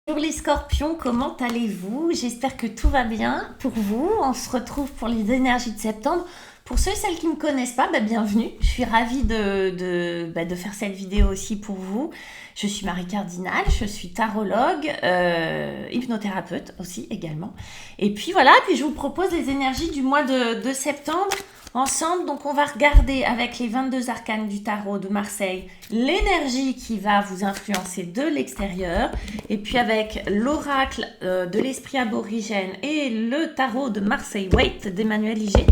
Bonjour les scorpions, comment allez-vous? J'espère que tout va bien pour vous. On se retrouve pour les énergies de septembre. Pour ceux et celles qui ne me connaissent pas, bienvenue. Je suis ravie de faire cette vidéo aussi pour vous. Je suis Marie Cardinal, je suis tarologue, hypnothérapeute aussi également. Et puis voilà, puis je vous propose les énergies du mois de septembre ensemble. Donc on va regarder avec les 22 arcanes du tarot de Marseille l'énergie qui va vous influencer de l'extérieur. Et puis avec l'oracle de l'esprit aborigène et le tarot de Marseille Waite d'Emmanuel Iger,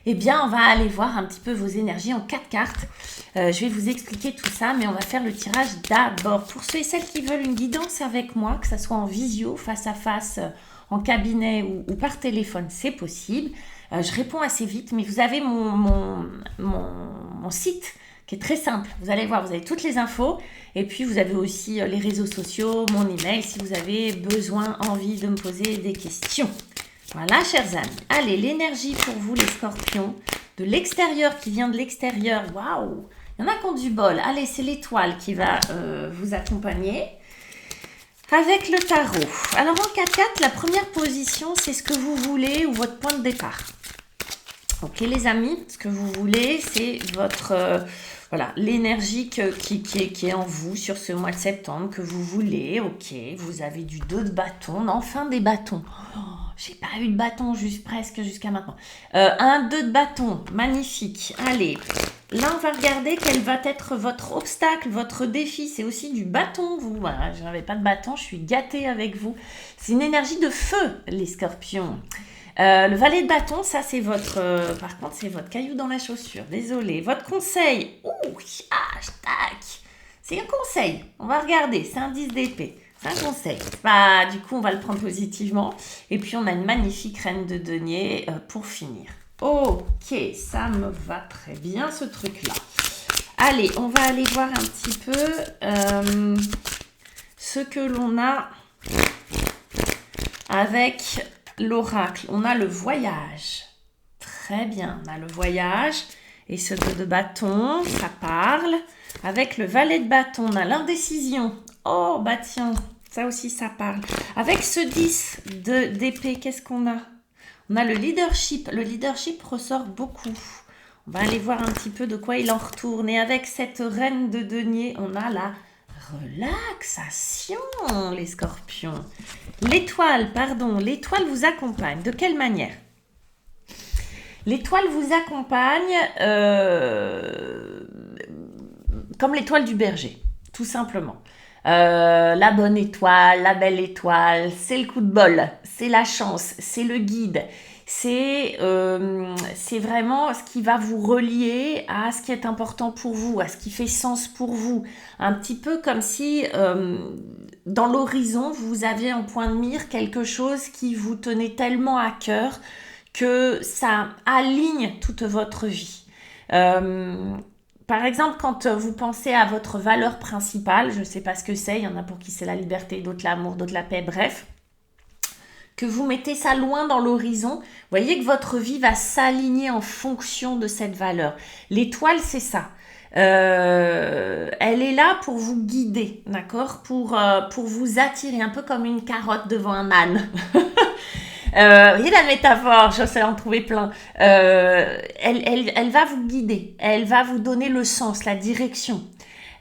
eh bien on va aller voir un petit peu vos énergies en 4 cartes. Je vais vous expliquer tout ça, mais on va faire le tirage d'abord. Pour ceux et celles qui veulent une guidance avec moi, que ce soit en visio, face à face, en cabinet ou par téléphone, c'est possible. Je réponds assez vite, mais vous avez mon site qui est très simple. Vous allez voir, vous avez toutes les infos. Et puis, vous avez aussi les réseaux sociaux, mon email, si vous avez besoin, envie de me poser des questions. Voilà, chers amis. Allez, l'énergie pour vous, les scorpions, de l'extérieur, qui vient de l'extérieur. Waouh! Il y en a qui ont du bol. Allez, c'est l'étoile qui va vous accompagner. Avec le tarot. Alors, en 4-4, la première position, c'est ce que vous voulez ou votre point de départ. Ok, les amis, ce que vous voulez, c'est votre... voilà, l'énergie qui est en vous sur ce mois de septembre, que vous voulez. Ok, vous avez du 2 de bâton, enfin des bâtons. Oh, j'ai pas eu de bâton presque jusqu'à maintenant. Un 2 de bâton, magnifique. Allez, là on va regarder quel va être votre obstacle, votre défi. C'est aussi du bâton, vous. Voilà, je n'avais pas de bâton, je suis gâtée avec vous. C'est une énergie de feu, les scorpions. Le valet de bâton, ça c'est votre... par contre, c'est votre caillou dans la chaussure. Désolé. Votre conseil. Ouh, tac. C'est un conseil. On va regarder. C'est un 10 d'épée. C'est un conseil. Du coup, on va le prendre positivement. Et puis, on a une magnifique reine de denier pour finir. Ok, ça me va très bien ce truc-là. Allez, on va aller voir un petit peu ce que l'on a avec... l'oracle, on a le voyage. Très bien, on a le voyage. Et ce 2 de bâton, ça parle. Avec le valet de bâton, on a l'indécision. Oh, tiens, ça aussi, ça parle. Avec ce 10 d'épée, qu'est-ce qu'on a? On a le leadership. Le leadership ressort beaucoup. On va aller voir un petit peu de quoi il en retourne. Et avec cette reine de denier, on a la relaxation, les scorpions. L'étoile vous accompagne. De quelle manière? L'étoile vous accompagne comme l'étoile du berger, tout simplement. La bonne étoile, la belle étoile, c'est le coup de bol, c'est la chance, c'est le guide. C'est vraiment ce qui va vous relier à ce qui est important pour vous, à ce qui fait sens pour vous. Un petit peu comme si dans l'horizon, vous aviez en point de mire quelque chose qui vous tenait tellement à cœur que ça aligne toute votre vie. Par exemple, quand vous pensez à votre valeur principale, je ne sais pas ce que c'est, il y en a pour qui c'est la liberté, d'autres l'amour, d'autres la paix, bref, que vous mettez ça loin dans l'horizon, vous voyez que votre vie va s'aligner en fonction de cette valeur. L'étoile, c'est ça. Elle est là pour vous guider, d'accord, pour vous attirer, un peu comme une carotte devant un âne. Vous voyez la métaphore, je sais en trouver plein. Elle va vous guider, elle va vous donner le sens, la direction.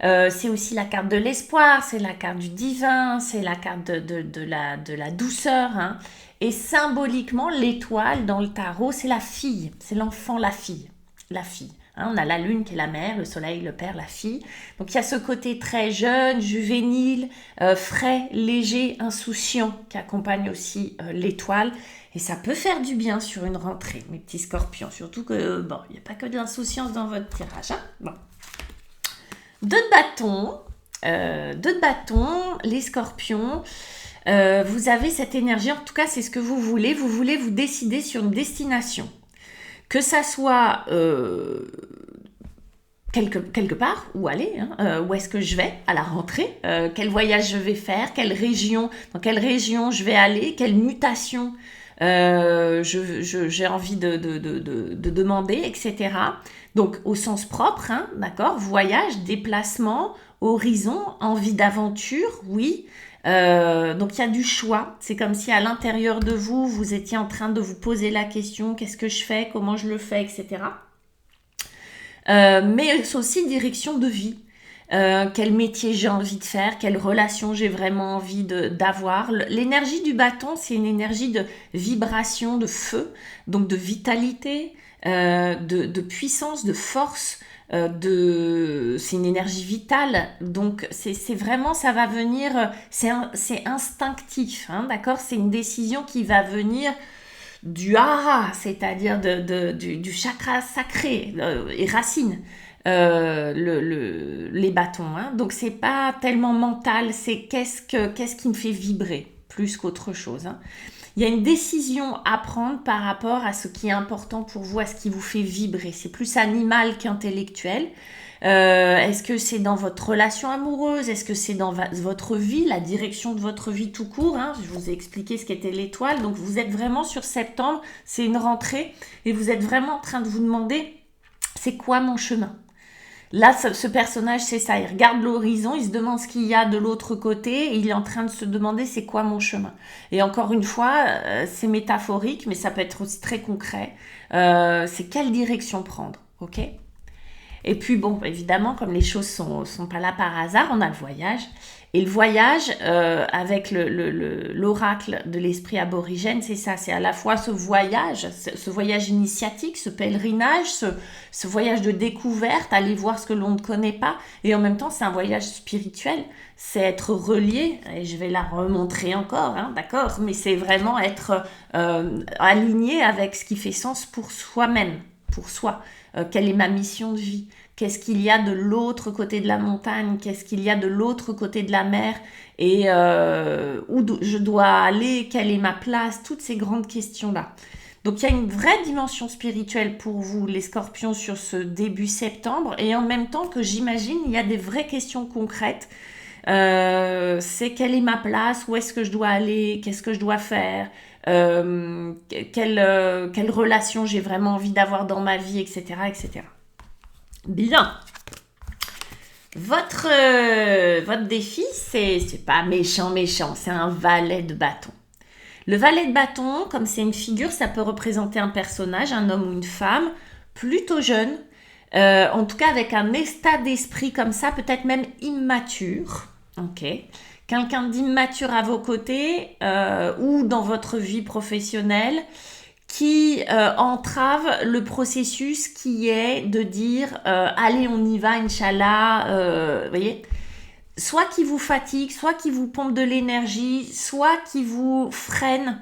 C'est aussi la carte de l'espoir, c'est la carte du divin, c'est la carte de la douceur. Hein. Et symboliquement, l'étoile dans le tarot, c'est la fille, c'est l'enfant, la fille. La fille. Hein, on a la lune qui est la mère, le soleil, le père, la fille. Donc il y a ce côté très jeune, juvénile, frais, léger, insouciant qui accompagne aussi l'étoile. Et ça peut faire du bien sur une rentrée, mes petits scorpions. Surtout que, bon, il n'y a pas que de l'insouciance dans votre tirage. Hein. Bon. 2 de bâton, les scorpions. Vous avez cette énergie, en tout cas c'est ce que vous voulez vous décider sur une destination. Que ça soit quelque part, où aller, hein, où est-ce que je vais à la rentrée, quel voyage je vais faire, dans quelle région je vais aller, quelle mutation j'ai envie de demander, etc. Donc au sens propre, hein, d'accord, voyage, déplacement, horizon, envie d'aventure, oui, Donc il y a du choix. C'est comme si à l'intérieur de vous, vous étiez en train de vous poser la question, qu'est-ce que je fais, comment je le fais, etc. Mais c'est aussi direction de vie. Quel métier j'ai envie de faire, quelle relation j'ai vraiment envie d'avoir. L'énergie du bâton, c'est une énergie de vibration, de feu, donc de vitalité, de puissance, de force. C'est une énergie vitale, donc c'est vraiment, ça va venir, c'est instinctif, hein, d'accord, c'est une décision qui va venir du hara, c'est-à-dire du chakra sacré et racine, les bâtons, hein. Donc c'est pas tellement mental, c'est qu'est-ce qui me fait vibrer plus qu'autre chose, hein. Il y a une décision à prendre par rapport à ce qui est important pour vous, à ce qui vous fait vibrer. C'est plus animal qu'intellectuel. Est-ce que c'est dans votre relation amoureuse? Est-ce que c'est dans votre vie, la direction de votre vie tout court, hein? Je vous ai expliqué ce qu'était l'étoile. Donc vous êtes vraiment sur septembre, c'est une rentrée, et vous êtes vraiment en train de vous demander, c'est quoi mon chemin? Là, ce personnage, c'est ça, il regarde l'horizon, il se demande ce qu'il y a de l'autre côté, et il est en train de se demander c'est quoi mon chemin. Et encore une fois, c'est métaphorique, mais ça peut être aussi très concret. C'est quelle direction prendre, ok? Et puis bon, évidemment, comme les choses sont pas là par hasard, on a le voyage. Et le voyage, avec l'oracle de l'esprit aborigène, c'est ça, c'est à la fois ce voyage initiatique, ce pèlerinage, ce voyage de découverte, aller voir ce que l'on ne connaît pas, et en même temps, c'est un voyage spirituel, c'est être relié, et je vais la remontrer encore, hein, d'accord, mais c'est vraiment être aligné avec ce qui fait sens pour soi-même, pour soi. Quelle est ma mission de vie? Qu'est-ce qu'il y a de l'autre côté de la montagne? Qu'est-ce qu'il y a de l'autre côté de la mer? Et où je dois aller? Quelle est ma place? Toutes ces grandes questions-là. Donc il y a une vraie dimension spirituelle pour vous, les scorpions, sur ce début septembre. Et en même temps que j'imagine, il y a des vraies questions concrètes. C'est quelle est ma place? Où est-ce que je dois aller? Qu'est-ce que je dois faire? Quelle relation j'ai vraiment envie d'avoir dans ma vie, etc., etc. Bien. Votre défi, c'est pas méchant, c'est un valet de bâton. Le valet de bâton, comme c'est une figure, ça peut représenter un personnage, un homme ou une femme, plutôt jeune, en tout cas avec un état d'esprit comme ça, peut-être même immature. Ok. Quelqu'un d'immature à vos côtés ou dans votre vie professionnelle qui entrave le processus qui est de dire allez on y va Inch'Allah, vous voyez, soit qui vous fatigue, soit qui vous pompe de l'énergie, soit qui vous freine,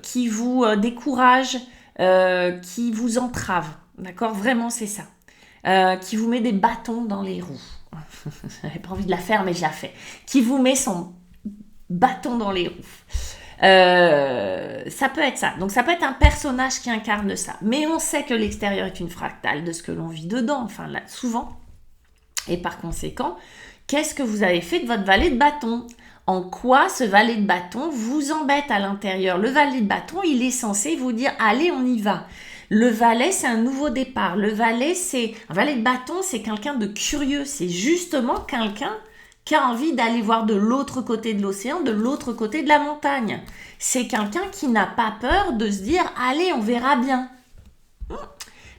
qui vous décourage, qui vous entrave, d'accord, vraiment c'est ça, qui vous met des bâtons dans les roues. J'avais pas envie de la faire, mais je la fais. Qui vous met son bâton dans les roues. Ça peut être ça. Donc ça peut être un personnage qui incarne ça. Mais on sait que l'extérieur est une fractale de ce que l'on vit dedans, enfin là, souvent. Et par conséquent, qu'est-ce que vous avez fait de votre valet de bâton? En quoi ce valet de bâton vous embête à l'intérieur? Le valet de bâton, il est censé vous dire allez, on y va. Le valet, c'est un nouveau départ. Un valet de bâton, c'est quelqu'un de curieux. C'est justement quelqu'un qui a envie d'aller voir de l'autre côté de l'océan, de l'autre côté de la montagne. C'est quelqu'un qui n'a pas peur de se dire « Allez, on verra bien ».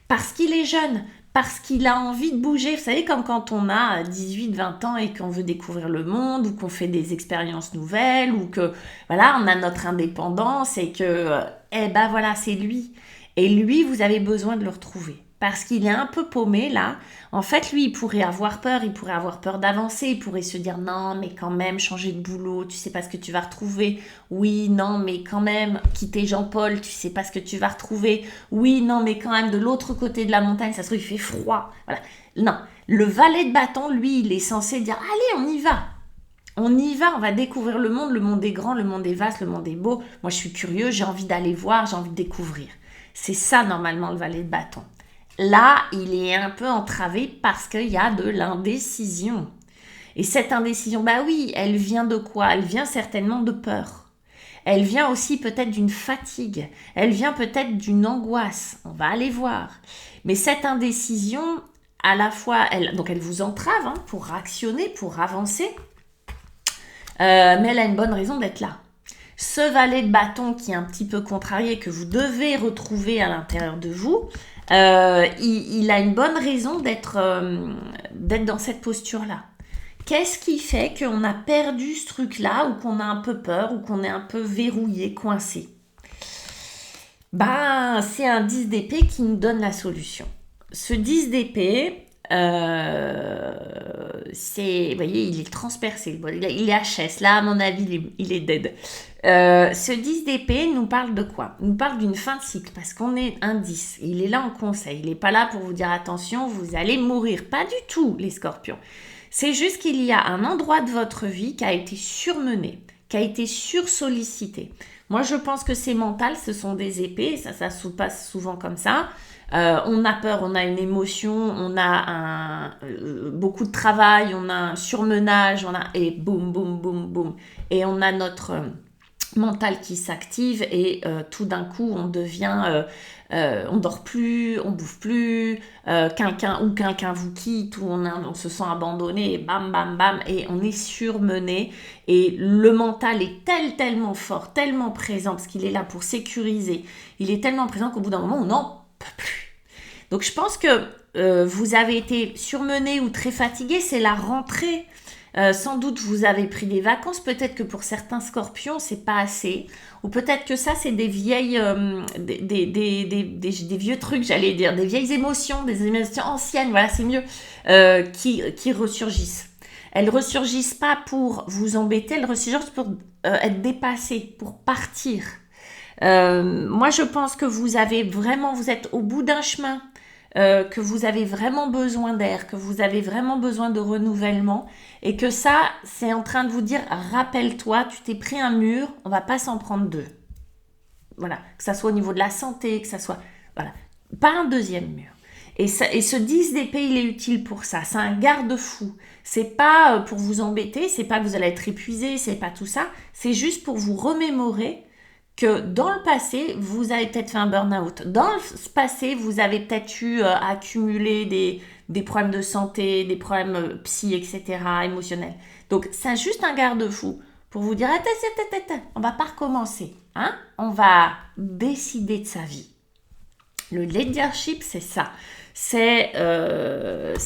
Parce qu'il est jeune, parce qu'il a envie de bouger. Vous savez, comme quand on a 18-20 ans et qu'on veut découvrir le monde, ou qu'on fait des expériences nouvelles, ou que, voilà, on a notre indépendance et que, voilà, c'est lui. Et lui, vous avez besoin de le retrouver. Parce qu'il est un peu paumé, là. En fait, lui, il pourrait avoir peur d'avancer. Il pourrait se dire, non, mais quand même, changer de boulot, tu sais pas ce que tu vas retrouver. Oui, non, mais quand même, quitter Jean-Paul, tu sais pas ce que tu vas retrouver. Oui, non, mais quand même, de l'autre côté de la montagne, ça se trouve, il fait froid. Voilà. Non, le valet de bâton, lui, il est censé dire, allez, on y va. On y va, on va découvrir le monde est grand, le monde est vaste, le monde est beau. Moi, je suis curieux, j'ai envie d'aller voir, j'ai envie de découvrir. C'est ça, normalement, le valet de bâton. Là, il est un peu entravé parce qu'il y a de l'indécision. Et cette indécision, bah oui, elle vient de quoi? Elle vient certainement de peur. Elle vient aussi peut-être d'une fatigue. Elle vient peut-être d'une angoisse. On va aller voir. Mais cette indécision, à la fois, elle vous entrave pour actionner, pour avancer. mais elle a une bonne raison d'être là. Ce valet de bâton qui est un petit peu contrarié, que vous devez retrouver à l'intérieur de vous, il a une bonne raison d'être dans cette posture-là. Qu'est-ce qui fait qu'on a perdu ce truc-là, ou qu'on a un peu peur, ou qu'on est un peu verrouillé, coincé? C'est un 10 d'épée qui nous donne la solution. Ce 10 d'épée, vous voyez, il est transpercé, il est HS, là à mon avis il est dead. Ce 10 d'épée nous parle de quoi? Il nous parle d'une fin de cycle, parce qu'on est un 10, il est là en conseil, il n'est pas là pour vous dire attention, vous allez mourir, pas du tout les scorpions. C'est juste qu'il y a un endroit de votre vie qui a été surmené, qui a été sursollicité. Moi je pense que c'est mental, ce sont des épées, ça se passe souvent comme ça. On a peur, on a une émotion, on a beaucoup de travail, on a un surmenage, et boum, boum, boum, boum. Et on a notre mental qui s'active et tout d'un coup, on devient... on dort plus, on bouffe plus, quelqu'un vous quitte, ou on se sent abandonné, et bam, bam, bam, et on est surmené. Et le mental est tellement fort, tellement présent, parce qu'il est là pour sécuriser. Il est tellement présent qu'au bout d'un moment, on n'en peut plus. Donc je pense que vous avez été surmené ou très fatigué, c'est la rentrée. Sans doute vous avez pris des vacances, peut-être que pour certains scorpions c'est pas assez, ou peut-être que ça c'est des vieilles, des vieux trucs, j'allais dire, des vieilles émotions, des émotions anciennes, voilà c'est mieux, qui ressurgissent. Elles ressurgissent pas pour vous embêter, elles ressurgissent pour être dépassées, pour partir. Moi je pense que vous êtes au bout d'un chemin, que vous avez vraiment besoin d'air, que vous avez vraiment besoin de renouvellement, et que ça, c'est en train de vous dire, rappelle-toi, tu t'es pris un mur, on va pas s'en prendre deux. Voilà, que ça soit au niveau de la santé, que ça soit... Voilà, pas un deuxième mur. Et ce 10 d'épée, il est utile pour ça, c'est un garde-fou. C'est pas pour vous embêter, c'est pas que vous allez être épuisé, c'est pas tout ça, c'est juste pour vous remémorer que dans le passé, vous avez peut-être fait un burn-out. Dans le passé, vous avez peut-être eu accumulé des problèmes de santé, des problèmes psy, etc., émotionnels. Donc, c'est juste un garde-fou pour vous dire, attends, on va pas recommencer. Hein? On va décider de sa vie. Le leadership, c'est ça. C'est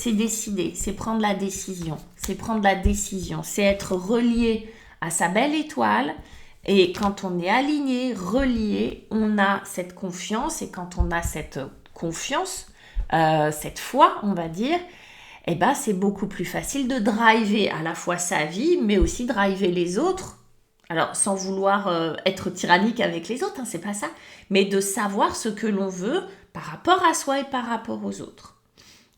décider, c'est prendre la décision. C'est être relié à sa belle étoile. Et quand on est aligné, relié, on a cette confiance. Et quand on a cette confiance, cette foi, on va dire, c'est beaucoup plus facile de driver à la fois sa vie, mais aussi driver les autres. Alors, sans vouloir être tyrannique avec les autres, c'est pas ça. Mais de savoir ce que l'on veut par rapport à soi et par rapport aux autres.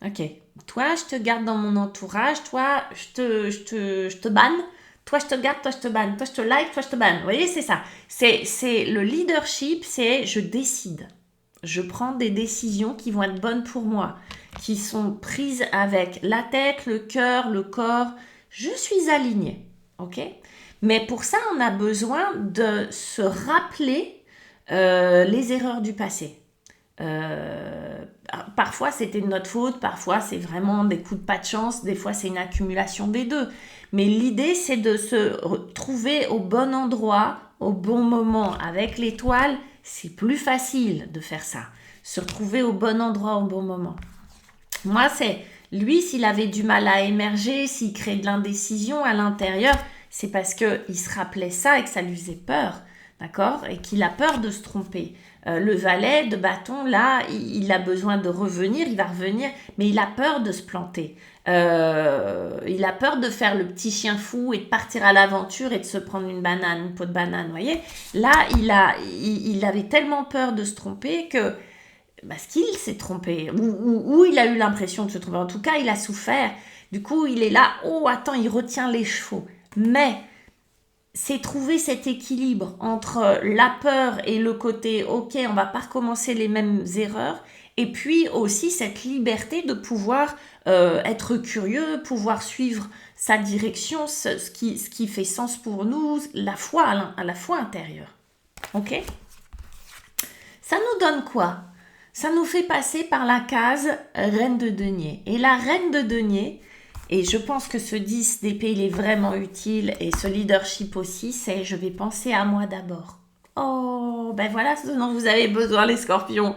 Ok, toi, je te garde dans mon entourage. Toi, je te banne. Toi, je te garde, toi, je te banne. Toi, je te like, toi, je te banne. Vous voyez, c'est ça. C'est le leadership, c'est je décide. Je prends des décisions qui vont être bonnes pour moi, qui sont prises avec la tête, le cœur, le corps. Je suis alignée, ok? Mais pour ça, on a besoin de se rappeler les erreurs du passé. Parfois, c'était de notre faute, parfois, c'est vraiment des coups de pas de chance, des fois, c'est une accumulation des deux. Mais l'idée, c'est de se trouver au bon endroit, au bon moment. Avec l'étoile, c'est plus facile de faire ça. Se retrouver au bon endroit, au bon moment. Moi, lui, s'il avait du mal à émerger, s'il crée de l'indécision à l'intérieur, c'est parce qu'il se rappelait ça et que ça lui faisait peur, d'accord? Et qu'il a peur de se tromper. Le valet de bâton, là, il a besoin de revenir, il va revenir, mais il a peur de se planter. Il a peur de faire le petit chien fou et de partir à l'aventure et de se prendre une peau de banane, vous voyez? Là, il avait tellement peur de se tromper que... Parce qu'il s'est trompé, ou il a eu l'impression de se tromper. En tout cas, il a souffert. Du coup, il est là, il retient les chevaux. Mais c'est trouver cet équilibre entre la peur et le côté, ok, on va pas recommencer les mêmes erreurs, et puis aussi cette liberté de pouvoir être curieux, pouvoir suivre sa direction, ce qui fait sens pour nous, la foi à la foi intérieure. Ok? Ça nous donne quoi? Ça nous fait passer par la case reine de denier. Et la reine de denier, Et je pense que ce 10 d'épée, il est vraiment utile. Et ce leadership aussi, c'est je vais penser à moi d'abord. Oh, ben voilà ce dont vous avez besoin les scorpions.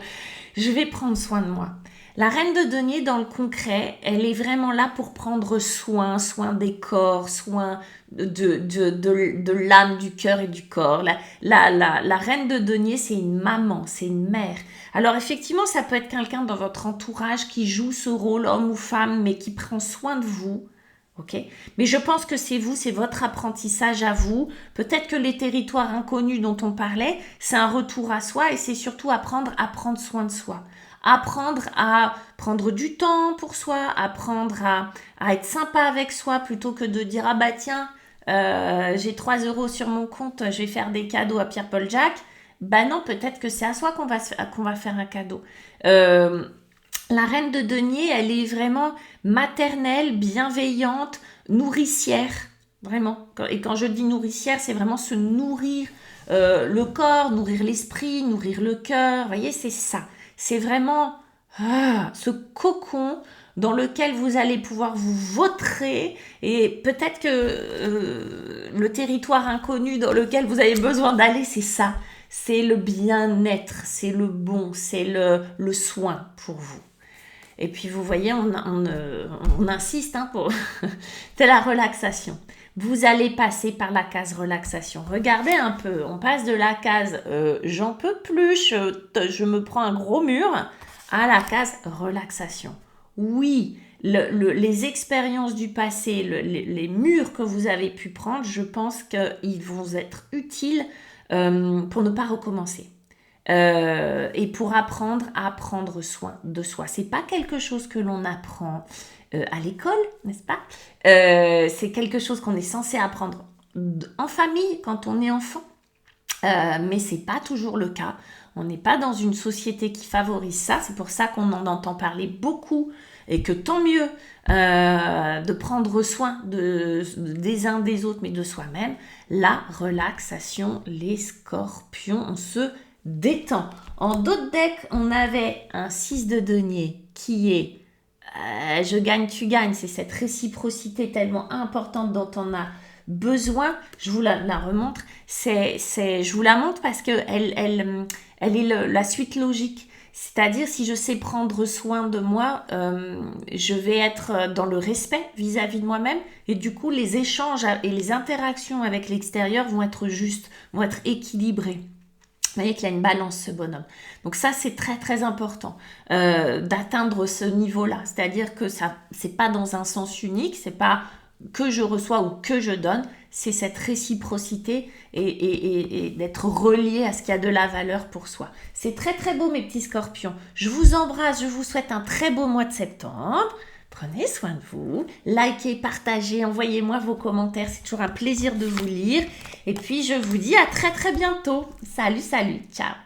Je vais prendre soin de moi. La reine de denier, dans le concret, elle est vraiment là pour prendre soin des corps, soin de l'âme, du cœur et du corps. La reine de denier, c'est une maman, c'est une mère. Alors effectivement, ça peut être quelqu'un dans votre entourage qui joue ce rôle, homme ou femme, mais qui prend soin de vous. Ok, mais je pense que c'est vous, c'est votre apprentissage à vous. Peut-être que les territoires inconnus dont on parlait, c'est un retour à soi et c'est surtout apprendre à prendre soin de soi. Apprendre à prendre du temps pour soi, apprendre à être sympa avec soi plutôt que de dire ah bah tiens, j'ai 3 euros sur mon compte, je vais faire des cadeaux à Pierre-Paul Jacques. Bah non, peut-être que c'est à soi qu'on va faire un cadeau. La reine de denier, elle est vraiment maternelle, bienveillante, nourricière, vraiment. Et quand je dis nourricière, c'est vraiment se nourrir le corps, nourrir l'esprit, nourrir le cœur. Vous voyez, c'est ça. C'est vraiment ce cocon dans lequel vous allez pouvoir vous vautrer et peut-être que le territoire inconnu dans lequel vous avez besoin d'aller, c'est ça. C'est le bien-être, c'est le bon, c'est le soin pour vous. Et puis vous voyez, on insiste pour c'est la relaxation. Vous allez passer par la case relaxation. Regardez un peu, on passe de la case j'en peux plus, je me prends un gros mur, à la case relaxation. Oui, les expériences du passé, les murs que vous avez pu prendre, je pense qu'ils vont être utiles pour ne pas recommencer. Et pour apprendre à prendre soin de soi. C'est pas quelque chose que l'on apprend à l'école, n'est-ce pas? C'est quelque chose qu'on est censé apprendre en famille quand on est enfant, mais c'est pas toujours le cas. On n'est pas dans une société qui favorise ça. C'est pour ça qu'on en entend parler beaucoup et que tant mieux de prendre soin des uns des autres, mais de soi-même. La relaxation, les scorpions, on se détend. En d'autres decks, on avait un 6 de denier qui est je gagne, tu gagnes. C'est cette réciprocité tellement importante dont on a besoin. Je vous la remontre. Je vous la montre parce qu'elle est la suite logique. C'est-à-dire, si je sais prendre soin de moi, je vais être dans le respect vis-à-vis de moi-même. Et du coup, les échanges et les interactions avec l'extérieur vont être justes, vont être équilibrés. Vous voyez qu'il y a une balance, ce bonhomme. Donc ça, c'est très, très important d'atteindre ce niveau-là. C'est-à-dire que ça, c'est pas dans un sens unique, c'est pas que je reçois ou que je donne, c'est cette réciprocité et d'être relié à ce qui a de la valeur pour soi. C'est très, très beau, mes petits scorpions. Je vous embrasse, je vous souhaite un très beau mois de septembre. Prenez soin de vous, likez, partagez, envoyez-moi vos commentaires, c'est toujours un plaisir de vous lire. Et puis je vous dis à très très bientôt. Salut, salut, ciao.